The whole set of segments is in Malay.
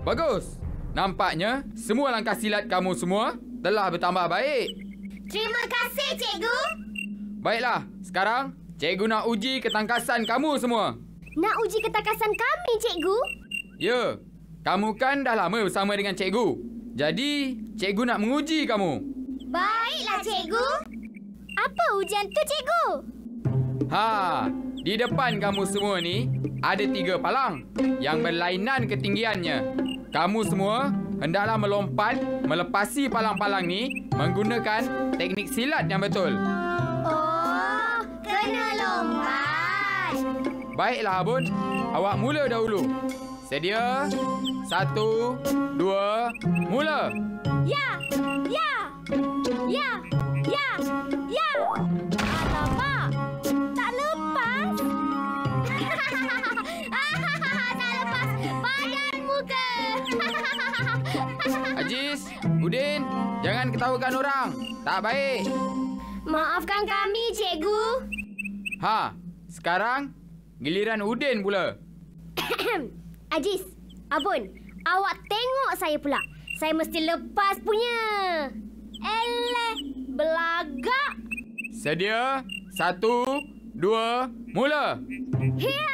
Bagus. Nampaknya semua langkah silat kamu semua telah bertambah baik. Terima kasih, cikgu. Baiklah, sekarang cikgu nak uji ketangkasan kamu semua. Nak uji ketangkasan kami, cikgu? Ya, kamu kan dah lama bersama dengan cikgu. Jadi, cikgu nak menguji kamu. Baiklah, cikgu. Apa ujian tu, cikgu? Di depan kamu semua ni ada 3 palang yang berlainan ketinggiannya. Kamu semua hendaklah melompat melepasi palang-palang ni menggunakan teknik silat yang betul. Oh, kena lompat. Baiklah, Abun. Awak mula dahulu. Sedia? 1, 2, mula. Ya. Alamak, tak lepas. Tak lepas. Padan muka. Aziz, Udin, jangan ketawakan orang. Tak baik. Maafkan kami, cikgu. Sekarang giliran Udin pula. Aziz, Abun, awak tengok saya pula. Saya mesti lepas punya. Eleh, belagak. Sedia? 1, 2, mula. Hia.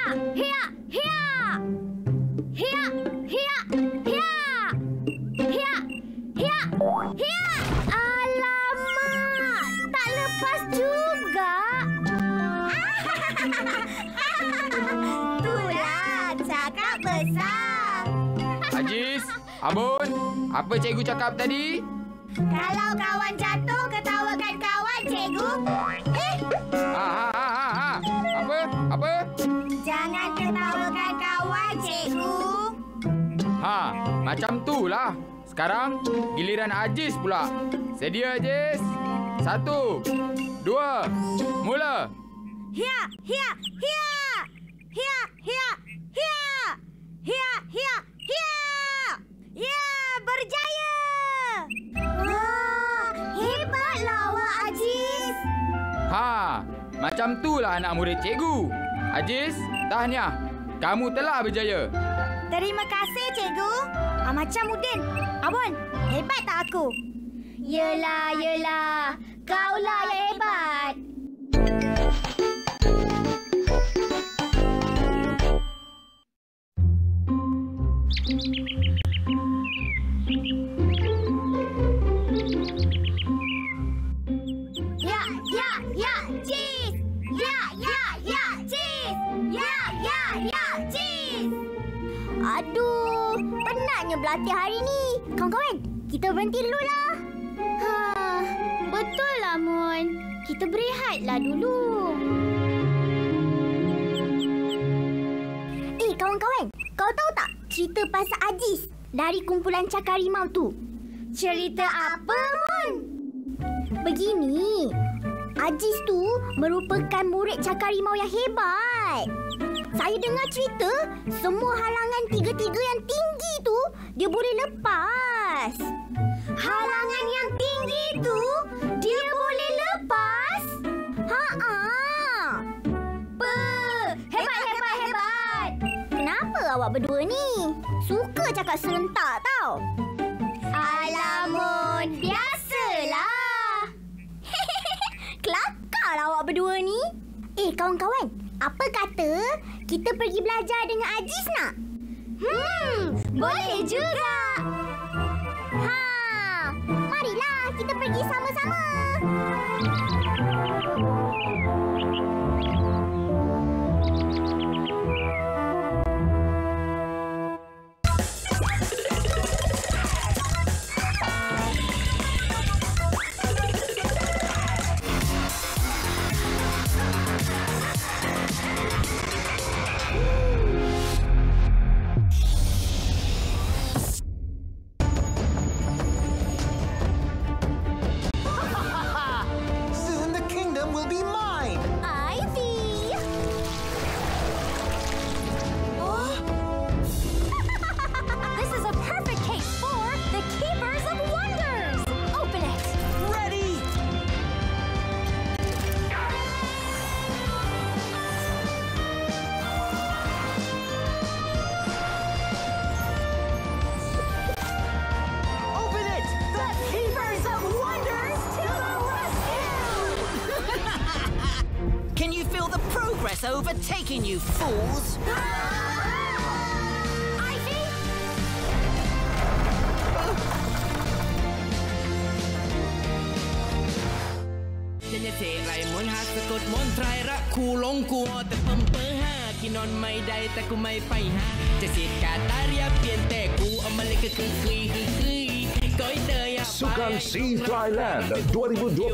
Alamak, tak lepas juga. Itulah cakap besar. Aziz, Abun, apa cikgu cakap tadi? Kalau kawan jatuh, ketawakan kawan, cikgu. Apa? Jangan ketawakan kawan, cikgu. Macam tu lah. Sekarang giliran Aziz pula. Sedia, Aziz? 1, 2, mula. Hia. Ya, berjaya. Wah, hebatlah awak, Aziz. Macam itulah anak murid cikgu. Aziz, tahniah. Kamu telah berjaya. Terima kasih, cikgu. Macam Udin. Abun, hebat tak aku? Yelah. Kaulah yang hebat. Ya, cheese. Ya, cheese. Ya, cheese. Aduh, penatnya berlatih hari ni. Kawan-kawan, kita berhenti dululah. Betul lah, Mun. Kita berehatlah dulu. Kawan-kawan, kau tahu tak cerita pasal Aziz dari kumpulan Cakar Rimau tu? Cerita apa, Mun? Begini, Aziz tu merupakan murid Cakar Rimau yang hebat. Saya dengar cerita semua halangan 3 yang tinggi tu dia boleh lepas. Halangan yang tinggi tu dia boleh lepas? Hebat. Kenapa awak berdua ni suka cakap serentak tau? Alamun, biasalah. Kelakarlah awak berdua ni. Kawan-kawan, apa kata kita pergi belajar dengan Aziz nak? Boleh juga. Marilah kita pergi sama-sama. overtaken, you fools! Ivy! Jenetik Raimon hasekut montrai rak kulong kuo terpempeha kinon mai dai taku mai pai ha jesit kataria piente ku amale ke kui koi daya Sukan Sea Thailand 2025.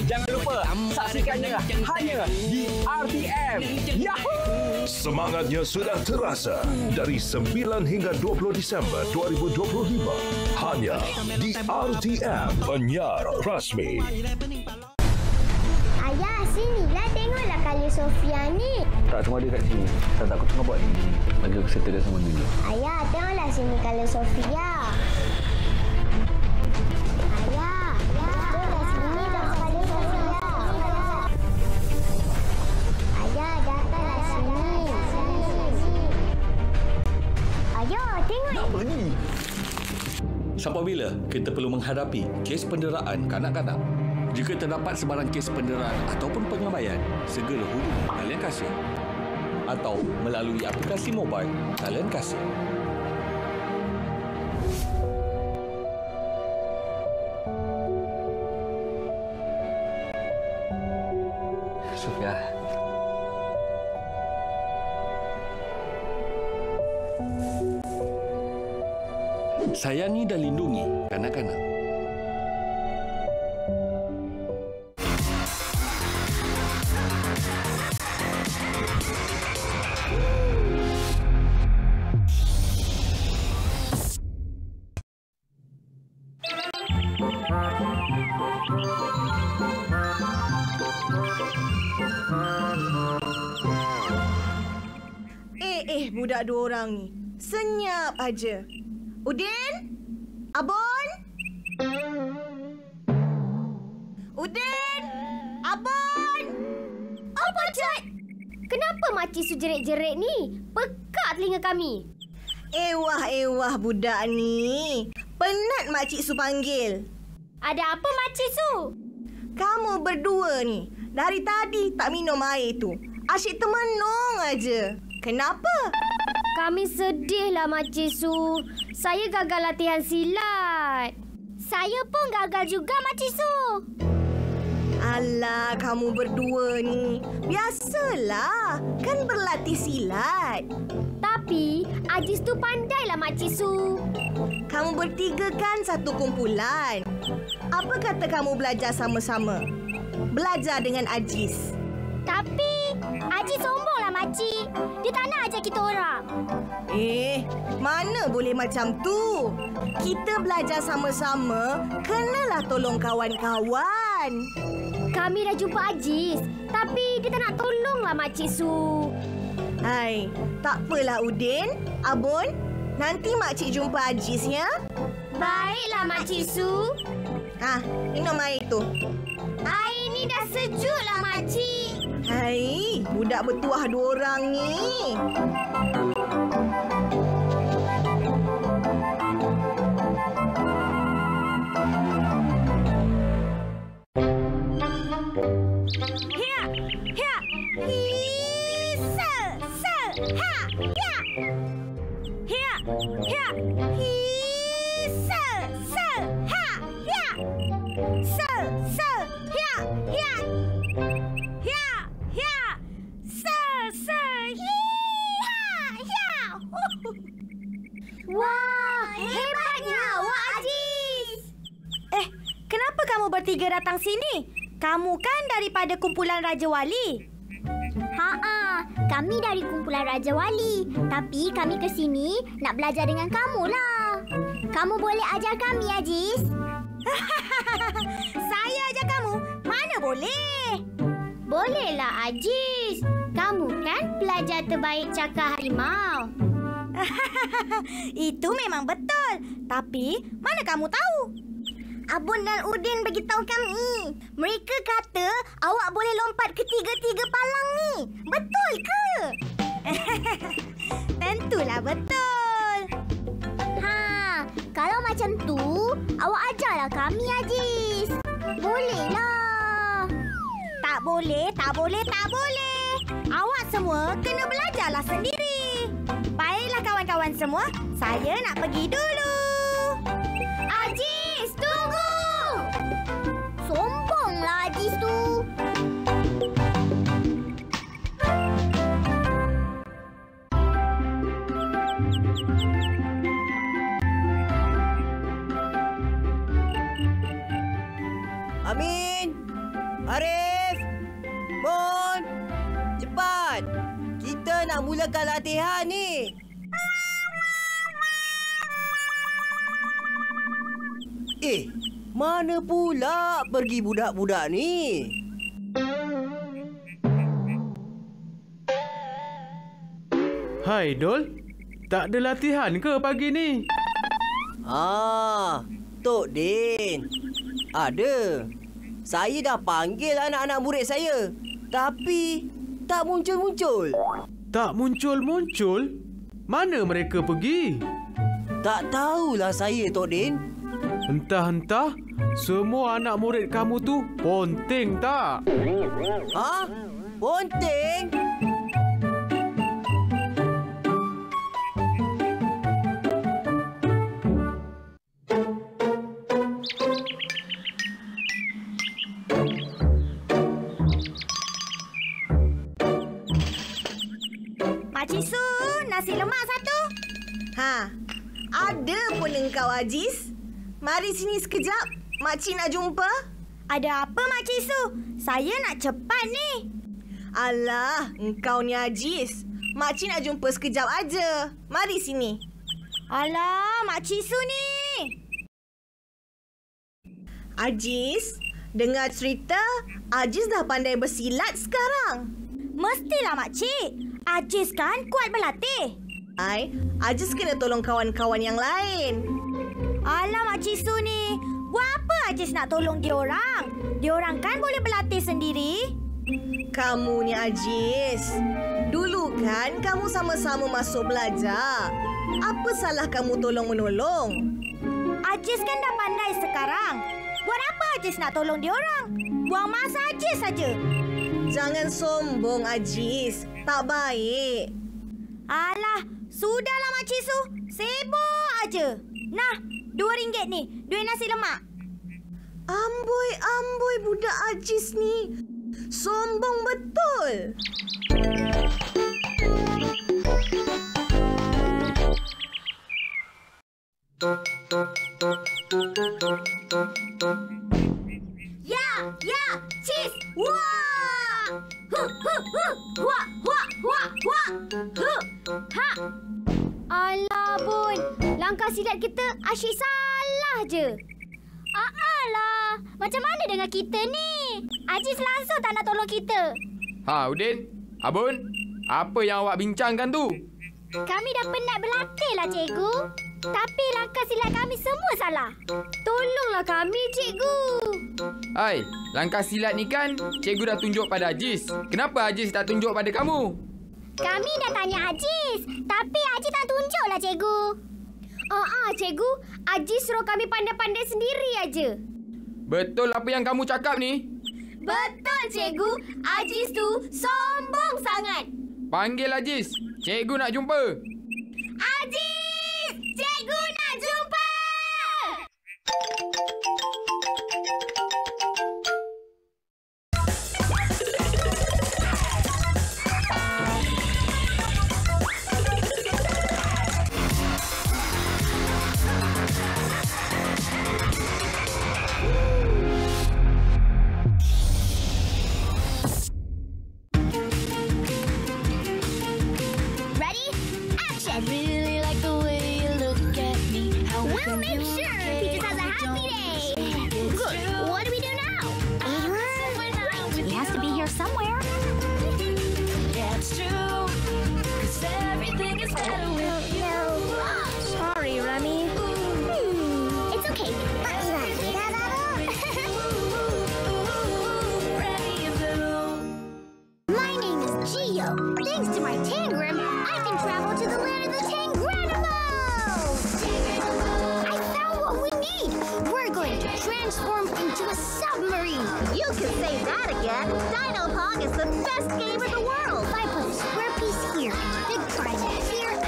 Jangan lupa saksikannya hanya di RTM. Yahoo! Semangatnya sudah terasa dari 9 hingga 20 Disember 2025 hanya di RTM, penyiar rasmi. Ayah, sinilah tengoklah kalau Sofia ni. Tak tengok dia kat sini. Tak aku tengah buat ni. Bagi aku settle dia sama dulu. Ayah, tengoklah sini kalau Sofia. Ayah, tengoklah sini kalau Sofia. Ayah, datanglah sini. Ayah, tengok. Apa ni? Sampai bila kita perlu menghadapi kes penderaan kanak-kanak? Jika terdapat sebarang kes penderaan ataupun pengabaian, segera hubungi talian kasih atau melalui aplikasi mobil talian kasih. Sofia. Sayangi dan lindungi kanak-kanak. Budak dua orang ni. Senyap aja. Udin? Abon? Udin? Abon? Apa, Cat? Kenapa makcik su jerit-jerit ni? Pekat telinga kami. Ewah budak ni. Penat makcik su panggil. Ada apa, makcik su? Kamu berdua ni. Dari tadi tak minum air tu. Asyik termenung aja. Kenapa? Kami sedihlah, Makcik Su. Saya gagal latihan silat. Saya pun gagal juga, Makcik Su. Alah, kamu berdua ni. Biasalah. Kan berlatih silat. Tapi, Ajis tu pandailah, Makcik Su. Kamu bertiga kan satu kumpulan. Apa kata kamu belajar sama-sama? Belajar dengan Ajis. Tapi, Ajis sombonglah, Makcik. Dia tak nak ajak kita orang. Mana boleh macam tu? Kita belajar sama-sama, kenalah tolong kawan-kawan. Kami dah jumpa Ajis. Tapi, dia tak nak tolonglah, Makcik Su. Hai, tak apalah Udin, Abon. Nanti makcik jumpa Ajis ya. Baiklah, Makcik Su. Minum air tu. Air ni dah sejuk lah, Makcik. Hai, budak bertuah dua orang ni. Hia, hia, hisa, sa, ha, hia. Hia, hia, hisa, sa, ha, hia. Sa, sa, hia, hia. Hia, hia, sa, sa, hia, hia. Wah, hebatnya Wak Ajis. Kenapa kamu bertiga datang sini? Kamu kan daripada kumpulan Raja Wali. Kami dari kumpulan Raja Wali. Tapi kami ke sini nak belajar dengan kamu lah. Kamu boleh ajar kami, Ajis? Saya ajar kamu? Mana boleh? Bolehlah, Ajis. Kamu kan pelajar terbaik cakar harimau. Itu memang betul. Tapi mana kamu tahu? Abun dan Udin beritahu kami. Mereka kata awak boleh lompat ke tiga-tiga palang ni. Betul ke? Tentulah betul. Kalau macam tu, awak ajarlah kami, Ajis. Bolehlah. Tak boleh, tak boleh, tak boleh. Awak semua kena belajarlah sendiri. Baiklah kawan-kawan semua, saya nak pergi dulu. Ajis, tunggu! Sombonglah Ajis tu. Amin! Arif! Mon! Cepat! Kita nak mulakan latihan ni. Mana pula pergi budak-budak ni? Hai Dol, tak ada latihan ke pagi ni? Tok Din. Ada. Saya dah panggil anak-anak murid saya. Tapi tak muncul-muncul. Tak muncul-muncul? Mana mereka pergi? Tak tahulah saya, Tok Din. Entah-entah, semua anak murid kamu tu ponteng tak? Ha? Ponteng? Makcik Su, nasi lemak satu. Ada pun engkau, Ajis. Mari sini sekejap. Makcik nak jumpa. Ada apa Makcik Su? Saya nak cepat ni. Alah, engkau ni Ajis. Makcik nak jumpa sekejap aja. Mari sini. Alah, Makcik Su ni. Ajis, dengar cerita, Ajis dah pandai bersilat sekarang. Mestilah Makcik. Ajis kan kuat berlatih. Ajis kena tolong kawan-kawan yang lain. Alah Makcik Su ni. Buat apa Ajis nak tolong diorang? Diorang kan boleh berlatih sendiri. Kamu ni Ajis. Dulu kan kamu sama-sama masuk belajar. Apa salah kamu tolong-menolong? Ajis kan dah pandai sekarang. Buat apa Ajis nak tolong diorang? Buang masa Ajis saja. Jangan sombong Ajis. Tak baik. Alah, sudahlah Makcik Su. Sibuk aja. Nah, RM2 ni. Duit nasi lemak. Amboi budak Ajis ni. Sombong betul. Ya, cheese. Wah! Wah. Ha. Alah, Bun. Langkah silat kita asyik salah je. Alah, macam mana dengan kita ni? Ajis langsung tak nak tolong kita. Udin, Abun, apa yang awak bincangkan tu? Kami dah penat berlatih lah, Cikgu. Tapi langkah silat kami semua salah. Tolonglah kami, Cikgu. Hai, langkah silat ni kan cikgu dah tunjuk pada Ajis. Kenapa Ajis tak tunjuk pada kamu? Kami dah tanya Ajis, tapi Ajis tak tunjuklah, Cikgu. Cikgu. Ajis suruh kami pandai-pandai sendiri aja. Betul apa yang kamu cakap ni? Betul, Cikgu. Ajis tu sombong sangat. Panggil Ajis. Cikgu nak jumpa. Ajis! Cikgu nak jumpa! I really like the way you look at me. We'll make sure Peaches has a happy day. Good. What do we do now? He has to be here somewhere. That's true. 'Cause everything is better with you. Sorry, Remy. It's okay. My name is Geo. Thanks to my Tangram, I can travel to the land of the Tangranimals. I found what we need. We're going to transform into a submarine. You can say that again. Dino Pong is the best game in the world. I put a square piece here, big triangle here,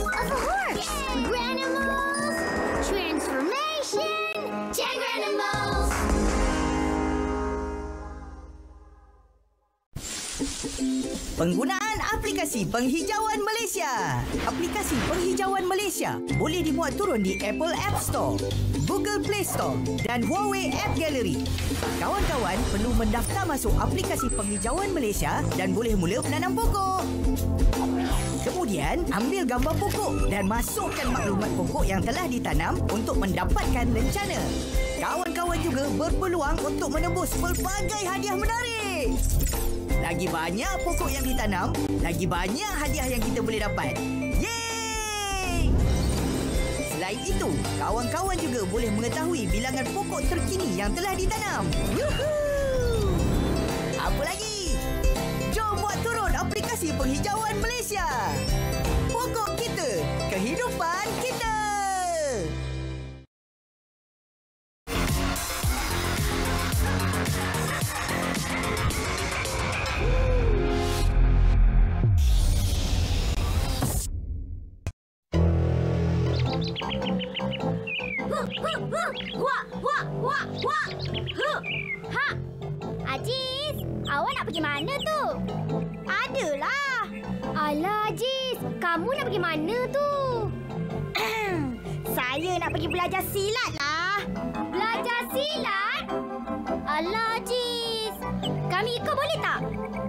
of a horse. Granimals, transformation, Jagranimals. Penggunaan aplikasi penghijauan Malaysia. Aplikasi penghijauan Malaysia boleh dimuat turun di Apple App Store, Google Play Store dan Huawei App Gallery. Kawan-kawan perlu mendaftar masuk aplikasi penghijauan Malaysia dan boleh mula menanam pokok. Kemudian, ambil gambar pokok dan masukkan maklumat pokok yang telah ditanam untuk mendapatkan lencana. Kawan-kawan juga berpeluang untuk menembus pelbagai hadiah menarik. Lagi banyak pokok yang ditanam, lagi banyak hadiah yang kita boleh dapat. Yeay! Selain itu, kawan-kawan juga boleh mengetahui bilangan pokok terkini yang telah ditanam. Yuhuu! Apa lagi? Jom buat turun aplikasi penghijauan Malaysia. Pokok kita, kehidupan kita. Ha! Aziz, awak nak pergi mana tu? Adalah. Alah Aziz, kamu nak pergi mana tu? Saya nak pergi belajar silat lah. Belajar silat? Alah Aziz, kami ikut boleh tak?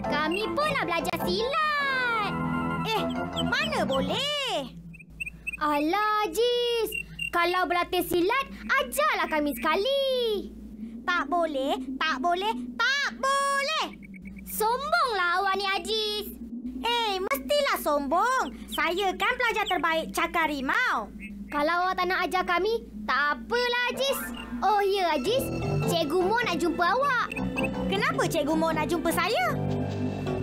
Kami pun nak belajar silat. Mana boleh? Alah Aziz, kalau berlatih silat, ajarlah kami sekali. Tak boleh, tak boleh, tak boleh. Sombonglah awak ni Aziz. Mestilah sombong. Saya kan pelajar terbaik Cakar Rimau. Kalau awak tak nak ajar kami, tak apalah Aziz. Oh ya Aziz, Cikgu Mo nak jumpa awak. Kenapa Cikgu Mo nak jumpa saya?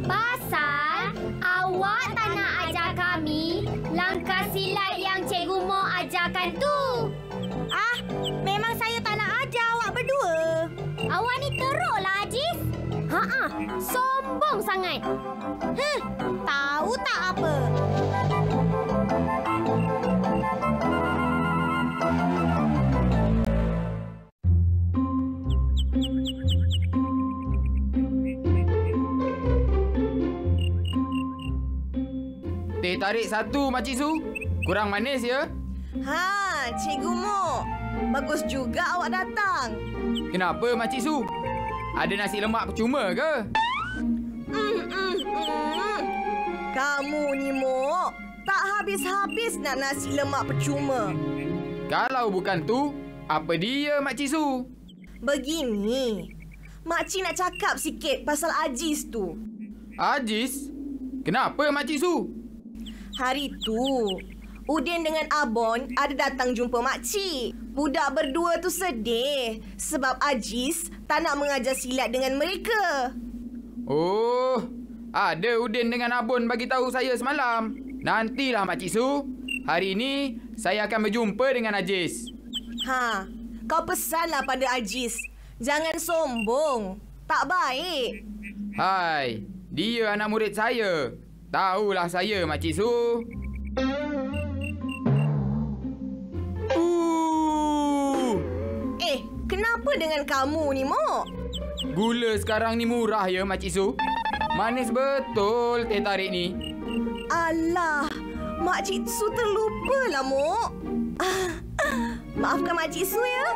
Pasal awak tak nak ajar kami langkah silat yang Cikgu Mo ajarkan tu. Memang saya tak nak ajar awak berdua. Awak ni teruklah Aziz. Sombong sangat. Tahu tak apa? Teh tarik satu, Makcik Su. Kurang manis ya? Cikgu Mo. Bagus juga awak datang. Kenapa, Makcik Su? Ada nasi lemak percuma ke? Kamu ni, Mo, tak habis-habis nak nasi lemak percuma. Kalau bukan tu, apa dia, Makcik Su? Begini, Makcik nak cakap sikit pasal Aziz tu. Aziz? Kenapa, Makcik Su? Hari tu, Udin dengan Abon ada datang jumpa Makcik. Budak berdua tu sedih sebab Aziz tak nak mengajar silat dengan mereka. Oh, ada Udin dengan Abon bagi tahu saya semalam. Nantilah Makcik Su. Hari ini saya akan berjumpa dengan Aziz. Kau pesanlah pada Aziz. Jangan sombong. Tak baik. Hai, dia anak murid saya. Tahulah saya, Makcik Su. Kenapa dengan kamu ni, Mo? Gula sekarang ni murah ya, Makcik Su. Manis betul teh tarik ni. Alah, Makcik Su terlupalah, Mo. Maafkan Makcik Su ya.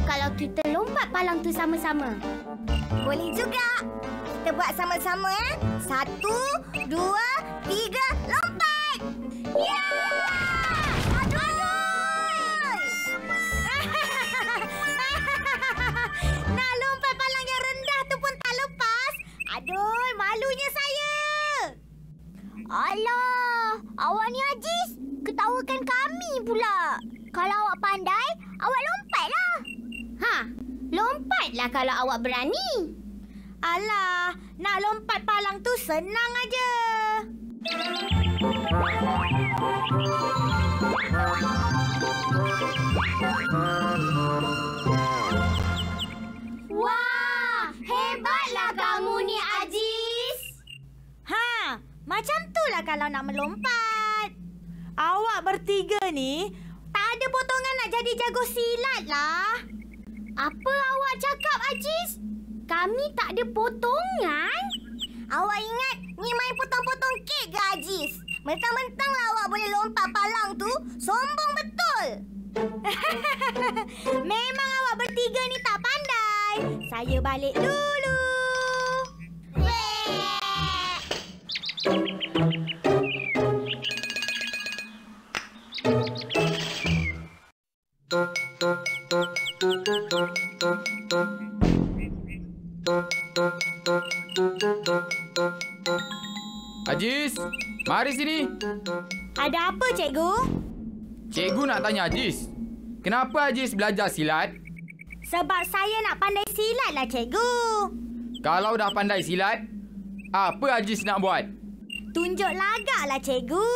Kalau kita lompat palang tu sama-sama? Boleh juga. Kita buat sama-sama ya. 1, 2, 3, lompat! Ya! Aduh! Nak lompat palang yang rendah tu pun tak lepas. Aduh, malunya saya. Alah, awak ni Aziz. Ketawakan kami pula. Kalau awak pandai, awak lompatlah. Lompat Lompat-lompatlah kalau awak berani. Alah, nak lompat palang tu senang aja. Wah, hebatlah kamu ni, Aziz. Ha, macam itulah kalau nak melompat. Awak bertiga ni tak ada potongan nak jadi jago silat lah. Apa awak cakap, Aziz? Kami tak ada potongan? Awak ingat ni main potong-potong kek ke, Aziz? Mentang-mentanglah awak boleh lompat palang tu, sombong betul. Memang awak bertiga ni tak pandai. Saya balik dulu. Aziz, mari sini. Ada apa, cikgu? Cikgu nak tanya Aziz. Kenapa Aziz belajar silat? Sebab saya nak pandai silat lah, cikgu. Kalau dah pandai silat, apa Aziz nak buat? Tunjuk lagak lah, cikgu.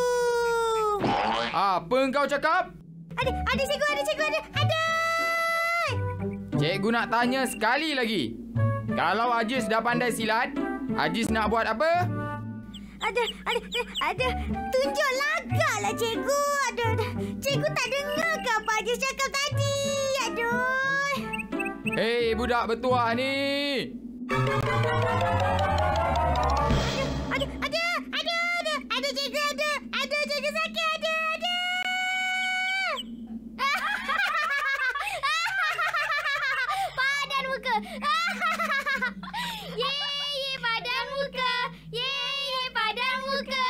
Apa engkau cakap? Ada cikgu, ada. Cikgu nak tanya sekali lagi. Kalau Aziz dah pandai silat, Aziz nak buat apa? Ada. Tunjuk lagak lah, cikgu. Ada. Cikgu tak dengar ke apa Aziz cakap tadi? Aduh. Hei, budak bertuah ni. Ada cikgu, ada. Ada cikgu sakit, ada. Padan muka. Ye, padan muka. Ye, padan muka.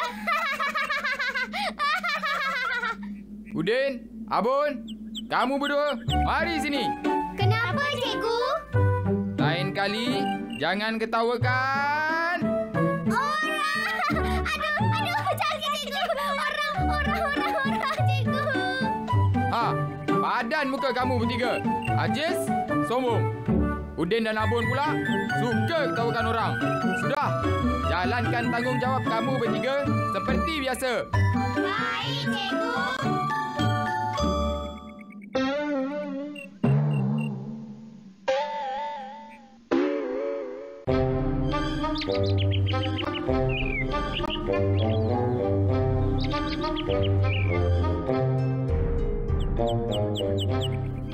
Udin, Abun, kamu berdua, mari sini. Kenapa, cikgu? Lain kali, jangan ketawakan. Aduh, jangan, cikgu. Orang, cikgu. Padan muka kamu bertiga. Aziz, sombong. Udin dan Abun pula, suka ketawakan orang. Sudah, jalankan tanggungjawab kamu bertiga seperti biasa. Baik, cikgu.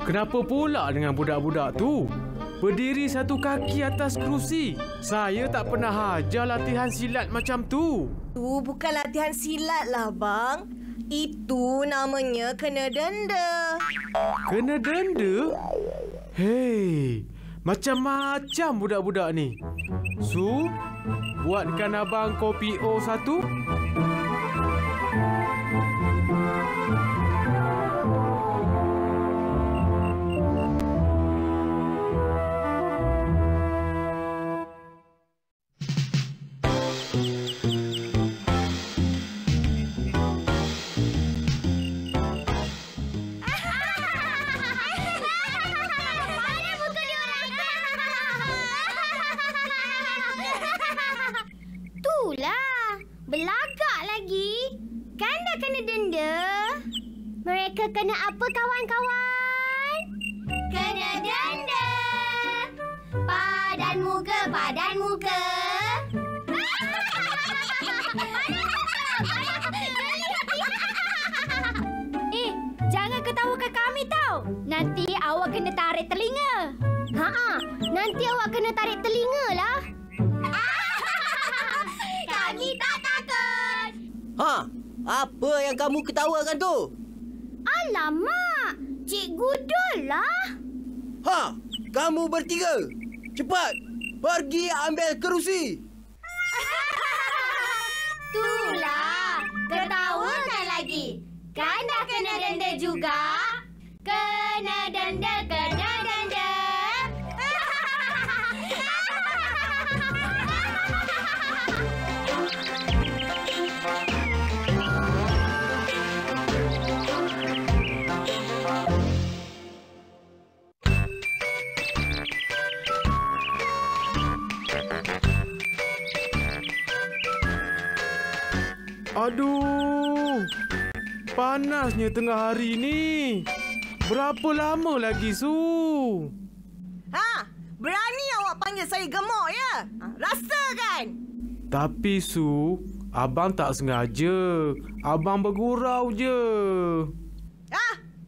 Kenapa pula dengan budak-budak tu? Berdiri satu kaki atas kerusi. Saya tak pernah ajar latihan silat macam tu. Tu bukan latihan silat lah, bang. Itu namanya kena denda. Kena denda? Hei, macam-macam budak-budak ni. Su, buatkan abang kopi O satu. Belagak lagi. Kan dah kena denda. Mereka kena apa, kawan-kawan? Kena denda. Padan muka. Jangan ketawakan kami tau. Nanti awak kena tarik telinga. Nanti awak kena tarik telinga lah. Kami tak takut. Apa yang kamu ketawakan tu? Alamak, Cikgu Dol lah. Kamu bertiga. Cepat, pergi ambil kerusi. Itulah, ketawakan lagi. Kan dah kena denda juga. Kena denda. Aduh. Panasnya tengah hari ni. Berapa lama lagi, Su? Berani awak panggil saya gemuk ya? Rasa kan? Tapi Su, abang tak sengaja. Abang bergurau je.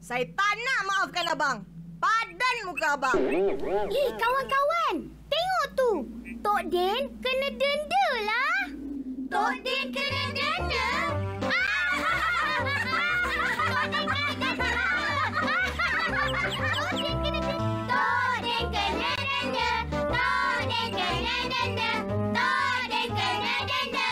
Saya tak nak maafkan abang. Padan muka abang. Kawan-kawan. Tengok tu. Tok Den kena denda lah. Tok Den kena denda? Tok Den kena denda.